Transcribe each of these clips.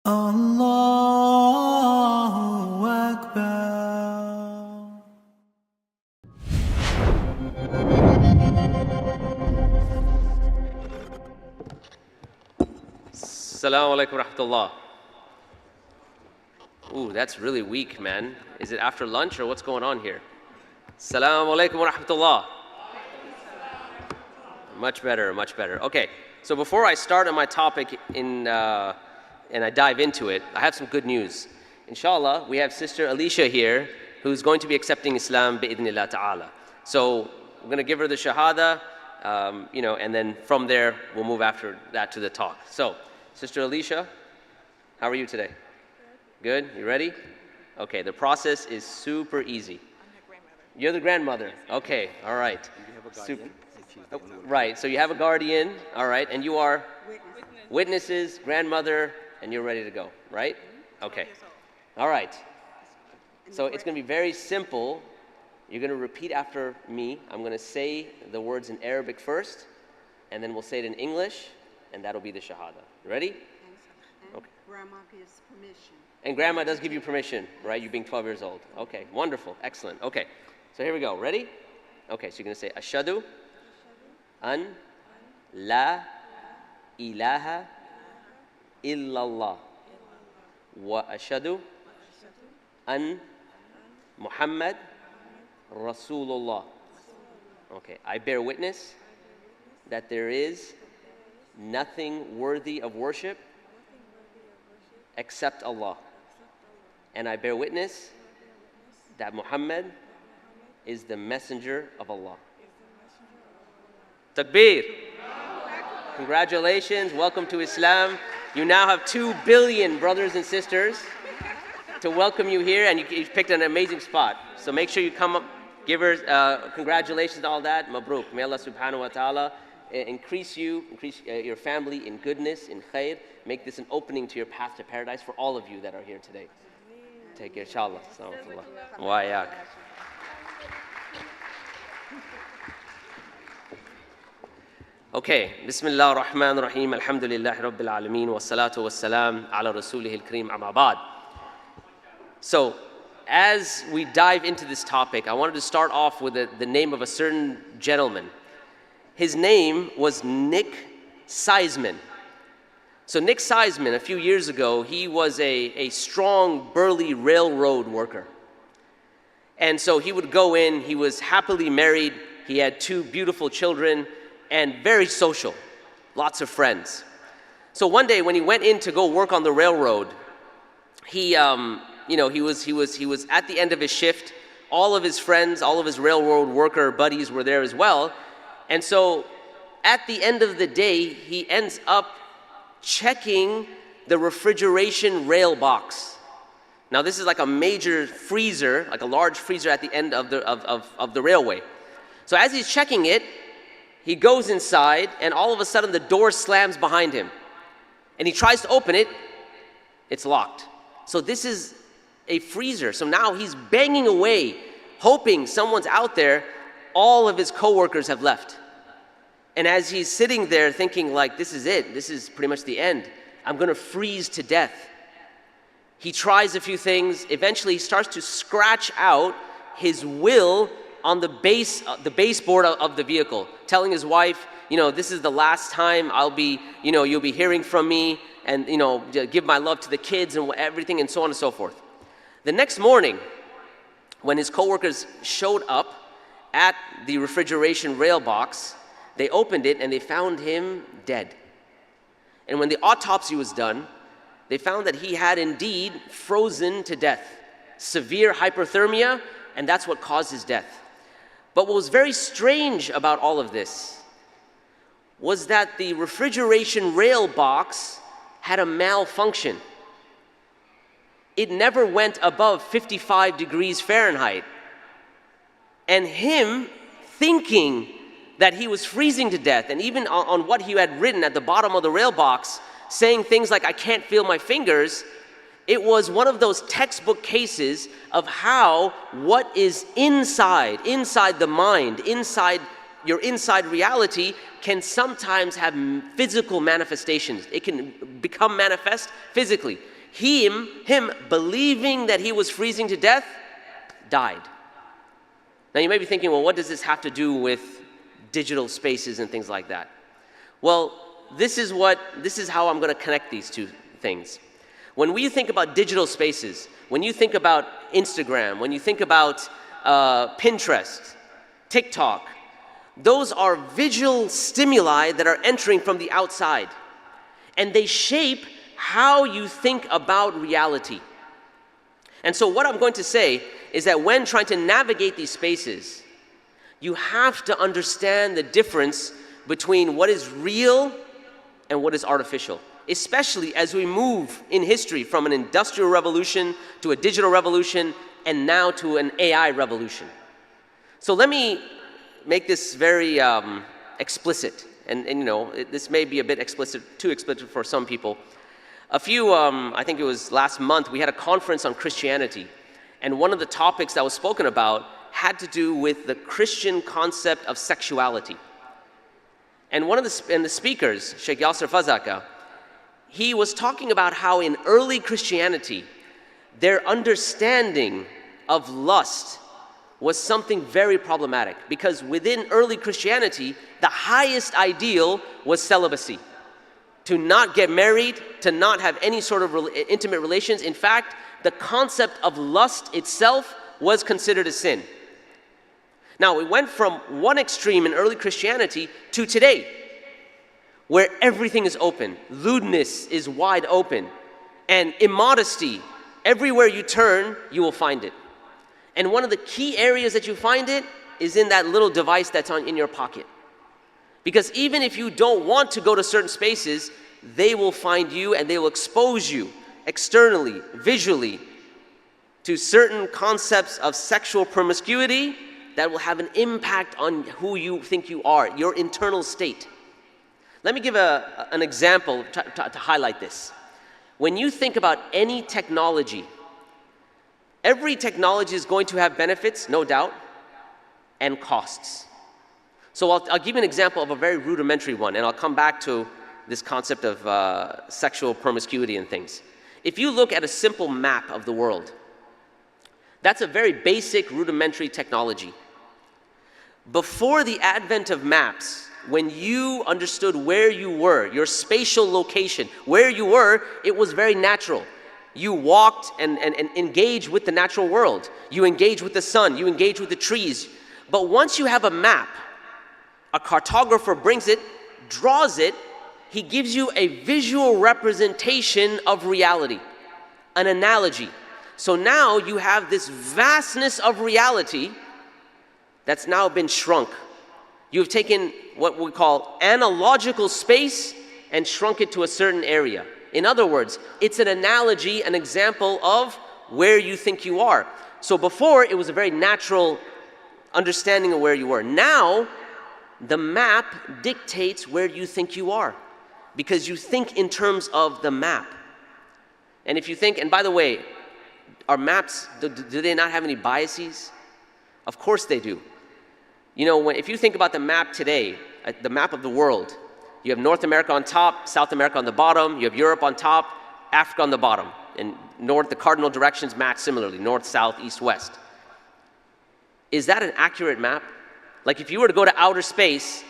Allahu Akbar. Assalamu alaikum rahmatullah. Ooh, that's really weak, man. Is it after lunch or what's going on here? Assalamu alaikum rahmatullah. Much better, much better. Okay, so before I start on my topic and I dive into it, I have some good news. Inshallah, we have Sister Alicia here who's going to be accepting Islam bi'idhnillah ta'ala. So we're going to give her the shahada, and then from there we'll move after that to the talk. So, Sister Alicia, how are you today? Good? You ready? Okay, the process is super easy. I'm her grandmother. You're the grandmother. Okay, all right. You have a guardian. Right, so you have a guardian, all right, and you are witnesses, grandmother, and you're ready to go, right? Okay. All right. So it's going to be very simple. You're going to repeat after me. I'm going to say the words in Arabic first, and then we'll say it in English, and that'll be the shahada. You ready? And Grandma gives permission. And grandma does give you permission, right? You being 12 years old. Okay, wonderful, excellent. Okay, so here we go. Ready? Okay, so you're going to say, Ashhadu an la ilaha illallah wa ashhadu an Muhammad Rasulullah. Okay, I bear witness that there is nothing worthy of worship except Allah. And I bear witness that Muhammad is the messenger of Allah. Takbir. Congratulations, welcome to Islam. You now have 2 billion brothers and sisters to welcome you here, and you picked an amazing spot. So make sure you come up, give her congratulations and all that. Mabruk. May Allah subhanahu wa ta'ala increase your family in goodness, in khair. Make this an opening to your path to paradise for all of you that are here today. Take care, inshallah. Wa yak. Okay, Bismillah ar-Rahman ar-Rahim, Alhamdulillahi Rabbil Alameen, wa salatu wa salam ala Rasulihil Kareem, amma ba'd. So, as we dive into this topic, I wanted to start off with the name of a certain gentleman. His name was Nick Seisman. So Nick Seisman, a few years ago, he was a strong, burly railroad worker. And so he would go in, he was happily married, he had 2 beautiful children, and very social, lots of friends. So one day when he went in to go work on the railroad, he was at the end of his shift. All of his friends, all of his railroad worker buddies were there as well. And so at the end of the day, he ends up checking the refrigeration rail box. Now this is like a major freezer, like a large freezer at the end of the railway. So as he's checking it, he goes inside, and all of a sudden the door slams behind him. And he tries to open it, it's locked. So this is a freezer. So now he's banging away, hoping someone's out there. All of his coworkers have left. And as he's sitting there thinking like, this is it, this is pretty much the end. I'm gonna freeze to death. He tries a few things. Eventually he starts to scratch out his will on the baseboard of the vehicle, telling his wife, this is the last time you'll be hearing from me, and give my love to the kids and everything, and so on and so forth. The next morning, when his coworkers showed up at the refrigeration rail box, they opened it and they found him dead. And when the autopsy was done, they found that he had indeed frozen to death, severe hyperthermia, and that's what caused his death. But what was very strange about all of this was that the refrigeration rail box had a malfunction. It never went above 55 degrees Fahrenheit. And him thinking that he was freezing to death, and even on what he had written at the bottom of the rail box, saying things like, I can't feel my fingers, it was one of those textbook cases of how what is inside the mind, inside your inside reality, can sometimes have physical manifestations. It can become manifest physically. him believing that he was freezing to death, died. Now you may be thinking, well, what does this have to do with digital spaces and things like that? Well, this is how I'm going to connect these two things. When we think about digital spaces, when you think about Instagram, when you think about Pinterest, TikTok, those are visual stimuli that are entering from the outside. And they shape how you think about reality. And so what I'm going to say is that when trying to navigate these spaces, you have to understand the difference between what is real and what is artificial, especially as we move in history from an industrial revolution to a digital revolution and now to an AI revolution. So let me make this very explicit, and you know, this may be a bit explicit, too explicit for some people. I think it was last month, we had a conference on Christianity, and one of the topics that was spoken about had to do with the Christian concept of sexuality. And one of the speakers, Sheikh Yasser Fazaka, he was talking about how in early Christianity, their understanding of lust was something very problematic, because within early Christianity, the highest ideal was celibacy. To not get married, to not have any sort of intimate relations. In fact, the concept of lust itself was considered a sin. Now, it went from one extreme in early Christianity to today, where everything is open. Lewdness is wide open. And immodesty, everywhere you turn, you will find it. And one of the key areas that you find it is in that little device that's in your pocket. Because even if you don't want to go to certain spaces, they will find you and they will expose you externally, visually, to certain concepts of sexual promiscuity that will have an impact on who you think you are, your internal state. Let me give an example to highlight this. When you think about any technology, every technology is going to have benefits, no doubt, and costs. So I'll give you an example of a very rudimentary one, and I'll come back to this concept of sexual promiscuity and things. If you look at a simple map of the world, that's a very basic, rudimentary technology. Before the advent of maps, when you understood where you were, your spatial location, where you were, it was very natural. You walked and engaged with the natural world. You engaged with the sun, you engaged with the trees. But once you have a map, a cartographer brings it, draws it, he gives you a visual representation of reality, an analogy. So now you have this vastness of reality that's now been shrunk. You've taken what we call analogical space and shrunk it to a certain area. In other words, it's an analogy, an example of where you think you are. So before, it was a very natural understanding of where you were. Now, the map dictates where you think you are, because you think in terms of the map. And if you think, and by the way, our maps, do they not have any biases? Of course they do. You know, if you think about the map today, the map of the world, you have North America on top, South America on the bottom, you have Europe on top, Africa on the bottom. And north, the cardinal directions match similarly, north, south, east, west. Is that an accurate map? Like if you were to go to outer space,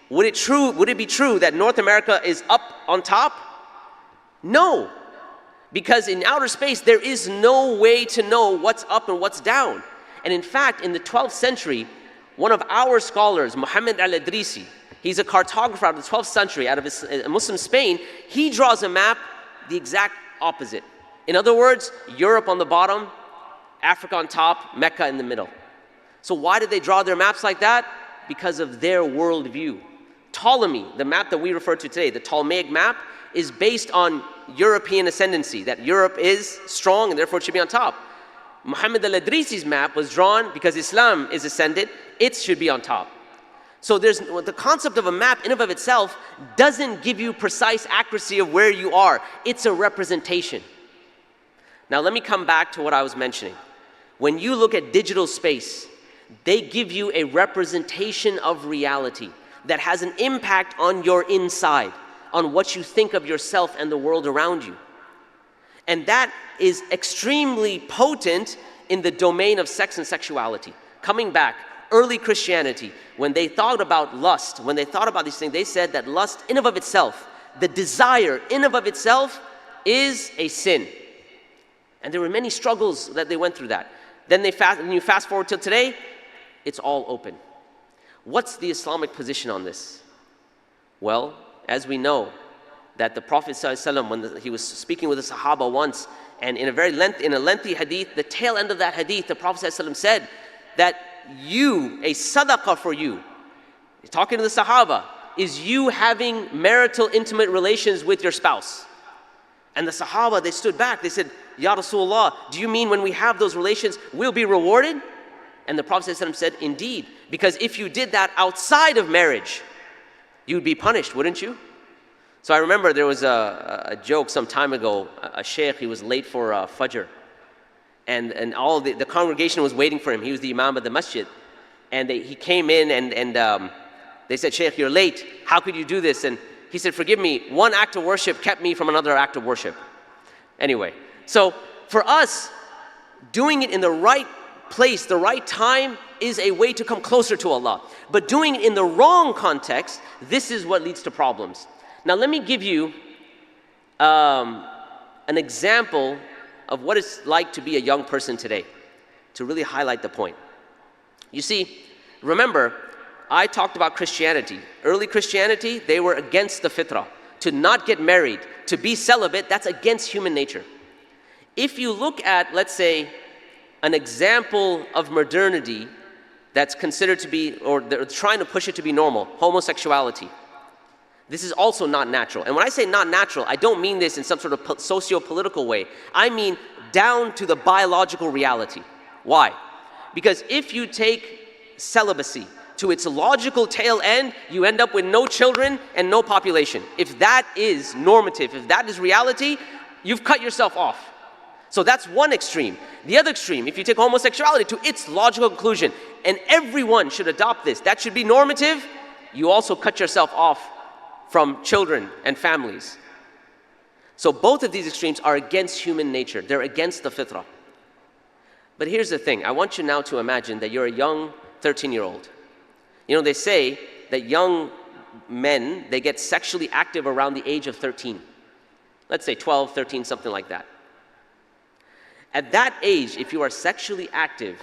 would it be true that North America is up on top? No. Because in outer space, there is no way to know what's up and what's down. And in fact, in the 12th century, one of our scholars, Muhammad al-Idrisi, he's a cartographer out of the 12th century, out of Muslim Spain, he draws a map the exact opposite. In other words, Europe on the bottom, Africa on top, Mecca in the middle. So why did they draw their maps like that? Because of their worldview. Ptolemy, the map that we refer to today, the Ptolemaic map, is based on European ascendancy, that Europe is strong and therefore it should be on top. Muhammad al-Idrisi's map was drawn because Islam is ascendant, it should be on top. So the concept of a map in and of itself doesn't give you precise accuracy of where you are. It's a representation. Now let me come back to what I was mentioning. When you look at digital space, they give you a representation of reality that has an impact on your inside, on what you think of yourself and the world around you. And that is extremely potent in the domain of sex and sexuality. Coming back, early Christianity, when they thought about lust, when they thought about these things, they said that lust in and of itself, the desire in and of itself is a sin. And there were many struggles that they went through that. Then when you fast forward till today, it's all open. What's the Islamic position on this? Well, as we know, that the Prophet ﷺ, when he was speaking with the Sahaba once, and in a lengthy hadith, the tail end of that hadith, the Prophet ﷺ said that a sadaqah for you, talking to the Sahaba, is you having marital intimate relations with your spouse. And the Sahaba, they stood back, they said, Ya Rasulullah, do you mean when we have those relations, we'll be rewarded? And the Prophet ﷺ said, indeed, because if you did that outside of marriage, you'd be punished, wouldn't you? So I remember there was a joke some time ago, a sheikh, he was late for Fajr. And all the congregation was waiting for him. He was the imam of the masjid. And he came in and they said, Sheikh, you're late. How could you do this? And he said, forgive me, one act of worship kept me from another act of worship. Anyway, so for us, doing it in the right place, the right time, is a way to come closer to Allah. But doing it in the wrong context, this is what leads to problems. Now let me give you an example of what it's like to be a young person today, to really highlight the point. You see, remember, I talked about Christianity. Early Christianity, they were against the fitrah. To not get married, to be celibate, that's against human nature. If you look at, let's say, an example of modernity that's considered to be, or they're trying to push it to be normal, homosexuality. This is also not natural. And when I say not natural, I don't mean this in some sort of socio-political way. I mean down to the biological reality. Why? Because if you take celibacy to its logical tail end, you end up with no children and no population. If that is normative, if that is reality, you've cut yourself off. So that's one extreme. The other extreme, if you take homosexuality to its logical conclusion, and everyone should adopt this, that should be normative, you also cut yourself off from children and families. So both of these extremes are against human nature. They're against the fitrah. But here's the thing. I want you now to imagine that you're a young 13-year-old. You know, they say that young men, they get sexually active around the age of 13. Let's say 12, 13, something like that. At that age, if you are sexually active,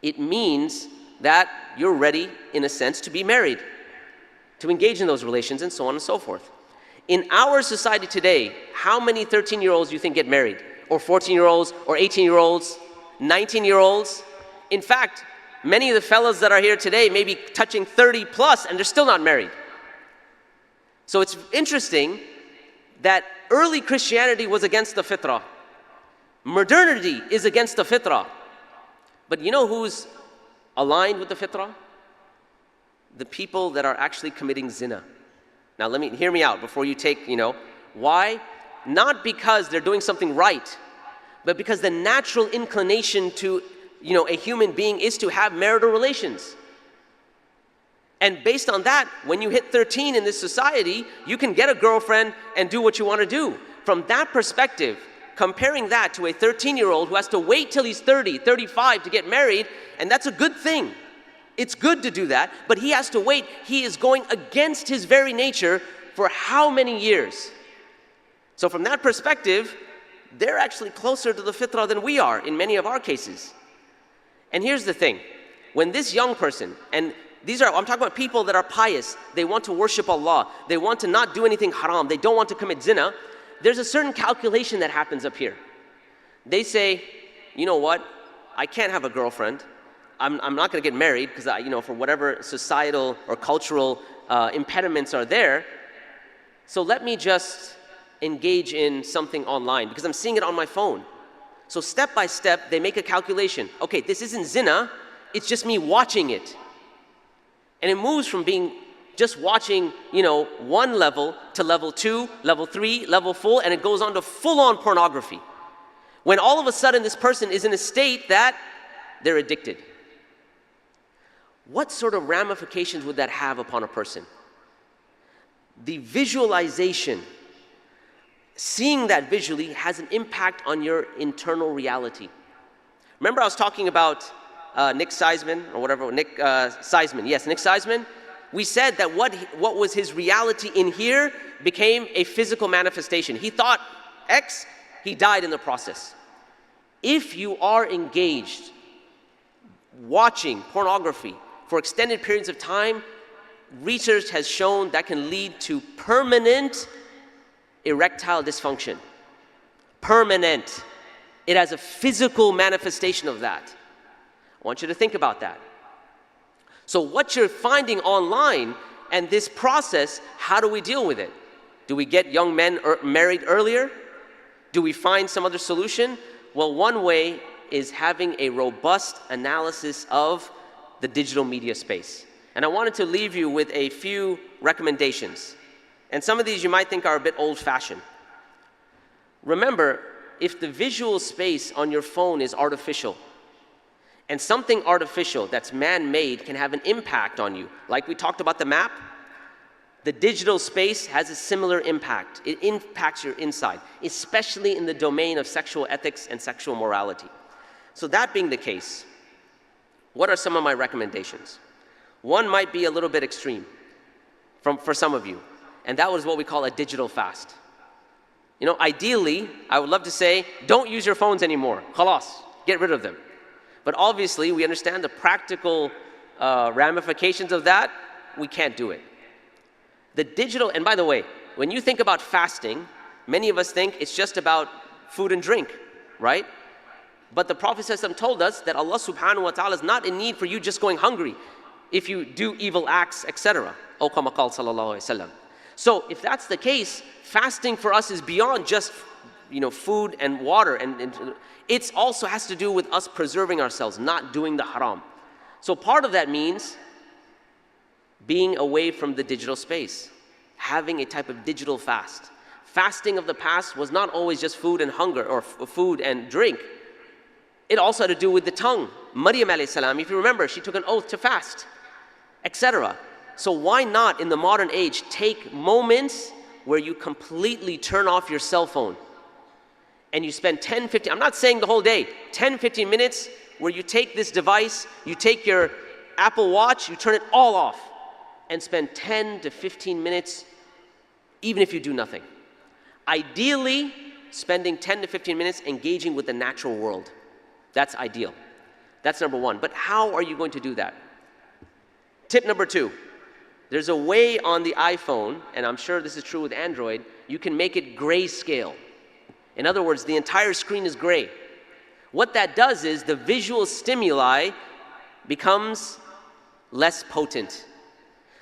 it means that you're ready, in a sense, to be married, to engage in those relations, and so on and so forth. In our society today, how many 13-year-olds do you think get married? Or 14-year-olds, or 18-year-olds, 19-year-olds? In fact, many of the fellows that are here today may be touching 30 plus and they're still not married. So it's interesting that early Christianity was against the fitrah. Modernity is against the fitrah. But you know who's aligned with the fitrah? The people that are actually committing zina. Now hear me out before you take, why? Not because they're doing something right, but because the natural inclination to, a human being is to have marital relations. And based on that, when you hit 13 in this society, you can get a girlfriend and do what you want to do. From that perspective, comparing that to a 13-year-old who has to wait till he's 30, 35 to get married, and that's a good thing. It's good to do that, but he has to wait. He is going against his very nature for how many years? So from that perspective, they're actually closer to the fitrah than we are in many of our cases. And here's the thing. When this young person, and I'm talking about people that are pious, they want to worship Allah, they want to not do anything haram, they don't want to commit zina, there's a certain calculation that happens up here. They say, you know what, I can't have a girlfriend. I'm not going to get married because for whatever societal or cultural impediments are there. So let me just engage in something online because I'm seeing it on my phone. So step by step, they make a calculation. Okay, this isn't zina, it's just me watching it. And it moves from being just watching, one level to level 2, level 3, level 4, and it goes on to full-on pornography. When all of a sudden this person is in a state that they're addicted. What sort of ramifications would that have upon a person? The visualization, seeing that visually has an impact on your internal reality. Remember I was talking about Nick Seisman, or whatever, Nick Seisman, yes, Nick Seisman. We said that what was his reality in here became a physical manifestation. He thought X, he died in the process. If you are engaged watching pornography for extended periods of time, research has shown that can lead to permanent erectile dysfunction. Permanent. It has a physical manifestation of that. I want you to think about that. So what you're finding online and this process, how do we deal with it? Do we get young men married earlier? Do we find some other solution? Well, one way is having a robust analysis of the digital media space. And I wanted to leave you with a few recommendations. And some of these you might think are a bit old-fashioned. Remember, if the visual space on your phone is artificial, and something artificial that's man-made can have an impact on you, like we talked about the map, the digital space has a similar impact. It impacts your inside, especially in the domain of sexual ethics and sexual morality. So that being the case, what are some of my recommendations? One might be a little bit extreme for some of you, and that was what we call a digital fast. You know, ideally, I would love to say, don't use your phones anymore. Khalas, get rid of them. But obviously, we understand the practical ramifications of that. We can't do it. The digital, and by the way, when you think about fasting, many of us think it's just about food and drink, right? But the Prophet ﷺ told us that Allah subhanahu wa ta'ala is not in need for you just going hungry if you do evil acts, etc. O kama qala sallallahu alayhi wa sallam. So if that's the case, fasting for us is beyond just food and water, and it also has to do with us preserving ourselves, not doing the haram. So part of that means being away from the digital space, having a type of digital fast. Fasting of the past was not always just food and hunger, or food and drink. It also had to do with the tongue. Maryam alayhi salam, if you remember, she took an oath to fast, etc. So why not in the modern age take moments where you completely turn off your cell phone and you spend 10, 15, I'm not saying the whole day, 10, 15 minutes where you take this device, you take your Apple Watch, you turn it all off and spend 10 to 15 minutes even if you do nothing. Ideally, spending 10 to 15 minutes engaging with the natural world. That's ideal. That's number one. But how are you going to do that? Tip number two. There's a way on the iPhone, and I'm sure this is true with Android, you can make it grayscale. In other words, the entire screen is gray. What that does is the visual stimuli becomes less potent.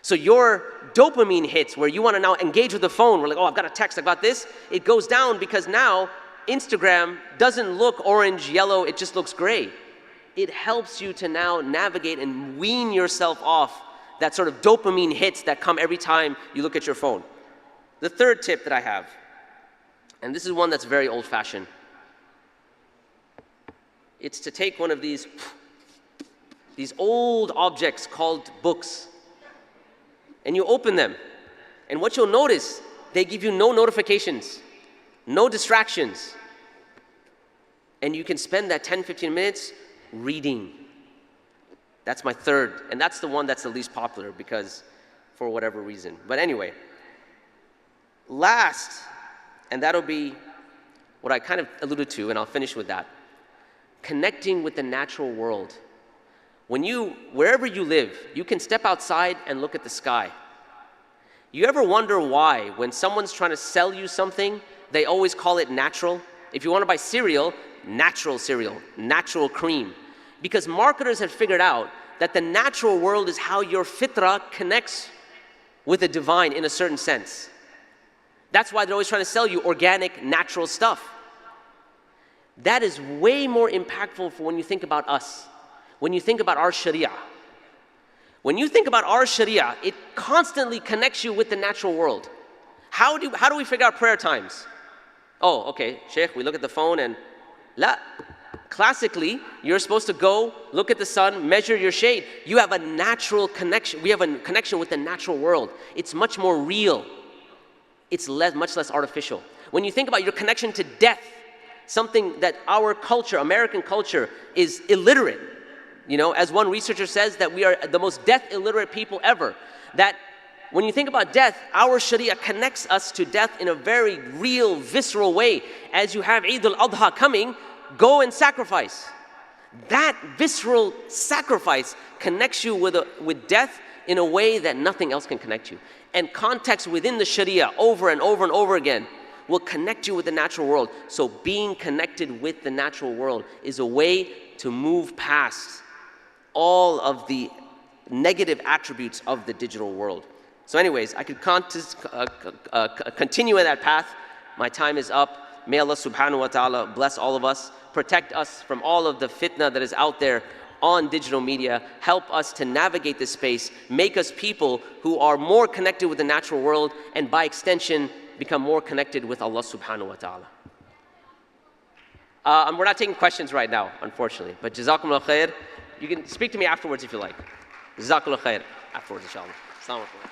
So your dopamine hits where you want to now engage with the phone. We're like, oh, I've got a text, I've got this. It goes down because now Instagram doesn't look orange, yellow, it just looks gray. It helps you to now navigate and wean yourself off that sort of dopamine hits that come every time you look at your phone. The third tip that I have, and this is one that's very old-fashioned, it's to take one of these old objects called books, and you open them, and what you'll notice, they give you no notifications, no distractions, and you can spend that 10, 15 minutes reading. That's my third, and that's the one that's the least popular because for whatever reason. But anyway, last, and that'll be what I kind of alluded to, and I'll finish with that. Connecting with the natural world. Wherever you live, you can step outside and look at the sky. You ever wonder why, when someone's trying to sell you something, they always call it natural? If you want to buy cereal, natural cream. Because marketers have figured out that the natural world is how your fitra connects with the divine in a certain sense. That's why they're always trying to sell you organic, natural stuff. That is way more impactful for when you think about us, when you think about our sharia. When you think about our sharia, it constantly connects you with the natural world. How do we figure out prayer times? Oh, okay, Shaykh, we look at the phone and la. Classically, you're supposed to go, look at the sun, measure your shade. You have a natural connection. We have a connection with the natural world. It's much more real. It's much less artificial. When you think about your connection to death, something that our culture, American culture, is illiterate. As one researcher says, that we are the most death illiterate people ever. That when you think about death, our Sharia connects us to death in a very real, visceral way. As you have Eid al-Adha coming, go and sacrifice. That visceral sacrifice connects you with death in a way that nothing else can connect you. And context within the Sharia over and over and over again will connect you with the natural world. So being connected with the natural world is a way to move past all of the negative attributes of the digital world. So anyways, I could continue in that path. My time is up. May Allah subhanahu wa ta'ala bless all of us, protect us from all of the fitna that is out there on digital media, help us to navigate this space, make us people who are more connected with the natural world, and by extension, become more connected with Allah subhanahu wa ta'ala. We're not taking questions right now, unfortunately, but jazakumullah khair. You can speak to me afterwards if you like. Jazakumullah khair afterwards, inshallah. Assalamu alaikum.